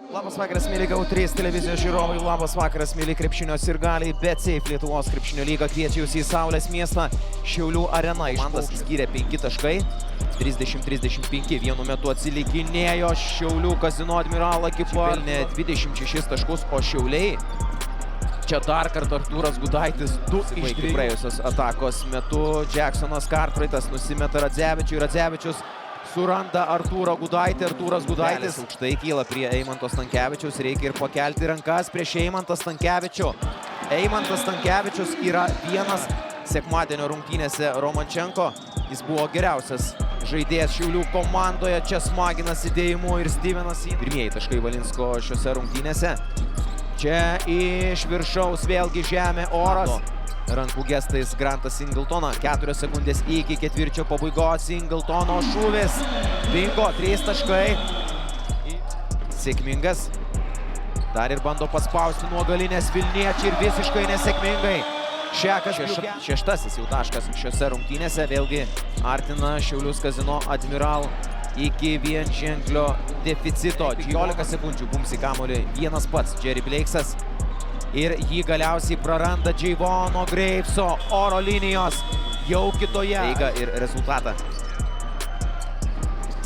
Labas vakaras, mėly GAU3 televizijos žiūrovai, labas vakaras, mėly krepšinio sirgaliai, BetSafe Lietuvos krepšinio lyga kviečia jūs į Saulės miestą. Šiaulių arena komandas skyrė 5 taškai, 30-35 vienu metu atsilikinėjo Šiaulių Kazino Admiral ekipa, pelnė 26 taškus, o Šiauliai. Čia dar kartą Artūras Gudaitis 2 iš 2 praėjusios atakos metu. Jacksonas Cartwrightas nusimeta Radzevičiui, Radzevičius suranda Artūrą Gudaitį, Artūras Gudaitis aukštai kyla prie Eimanto Stankevičiaus, reikia ir pakelti rankas prieš Eimantą Stankevičių. Eimantas Stankevičius yra vienas sekmadienio rungtynėse Romančenko, jis buvo geriausias žaidėjas Šiaulių komandoje, čia smaginas įdėjimu ir Stevenas. Pirmieji taškai Valinsko šiose rungtynėse. Čia iš viršaus vėlgi žemė, oras. Rankų gestais Grantas Singletoną, 4 sekundės iki ketvirčio pabaigos, Singletono šūvis, bingo, 3 taškai, sėkmingas, dar ir bando paspausti nuo galinės Vilniečiai ir visiškai nesėkmingai, Šekas šeštasis jau taškas šiose rungtynėse, vėlgi artina Šiaulius Kazino Admiral iki vienženklio deficito, 15 sekundžių bumsi kamuolį vienas pats Jerry Blakesas. Ir jį galiausiai praranda Džeivono Greipso oro linijos jau kitoje. Eiga ir rezultatą.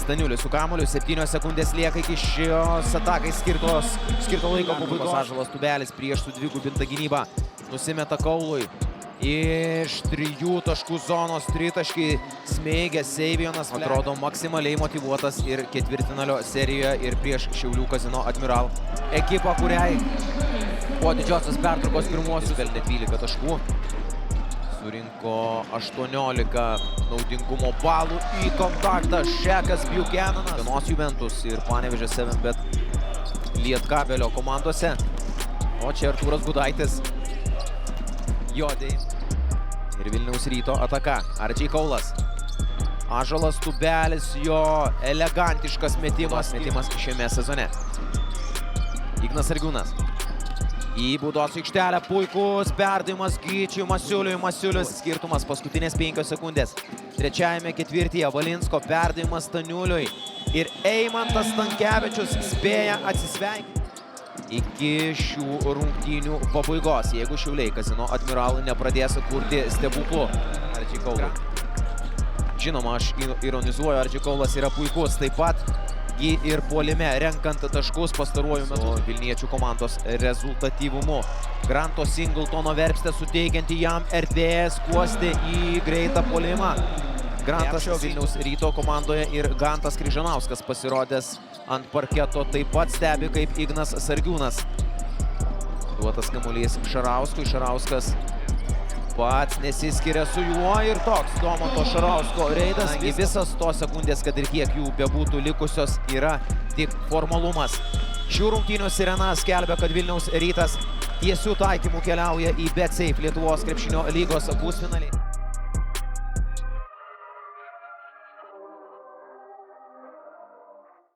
Staniulis su kamuoliu, 7 sekundės lieka iki šios atakai skirto laiko pabaigos. Ąžuolas Tubelis prieš sudvigubintą gynybą nusimeta Kaului. Iš 3 taškų zonos tritaškį smeigia Seivijonas. Atrodo maksimaliai motyvuotas ir ketvirtfinalio serijoje ir prieš Šiaulių Kazino Admiral ekipą, kuriai po didžiosios pertraukos pirmuosius pelnė 12 taškų. Surinko 18 naudingumo balų į kontaktą Šekas Buchananas. Vienos Juventus ir Panevėžio 7bet Lietkabelio komandose. O čia Artūras Gudaitis. Jodei. Ir Vilniaus Ryto ataka. Ardžiai Kaulas. Ąžuolas Tubelis, jo elegantiškas metimas šiame sezone. Ignas Sargiūnas. Į baudos aikštelę puikus perdavimas Gyčiui Masiuliui. Masiulis skirtumas paskutinės 5 sekundės. Trečiajame ketvirtyje Valinsko perdavimas Staniuliui. Ir Eimantas Stankevičius spėja atsisveikinti iki šių rungtynių pabaigos. Jeigu Šiauliai Kazino Admiral nepradės kurti stebuklų. Ardžiai Kaulas. Žinoma, aš ironizuoju, Ardžiai Kaulas yra puikus. Taip pat ir puolime renkant taškus pastaruoju metu Vilniečių komandos rezultatyvumu. Granto Singletono verpstė suteikianti jam erdvės skuosti į greitą puolimą. Grantas Vilniaus Ryto komandoje ir Gantas Kryžanauskas pasirodęs ant parketo taip pat stebi kaip Ignas Sargiūnas. Duotas kamuolys Šarauskui, Šarauskas pats nesiskiria su juo ir toks Domanto Šarausko reidas. Visas tos sekundės, kad ir kiek jų bebūtų likusios, yra tik formalumas. Šių rungtynių sirena skelbia, kad Vilniaus Rytas tiesių taikymų keliauja į BetSafe Lietuvos krepšinio lygos pusfinalį.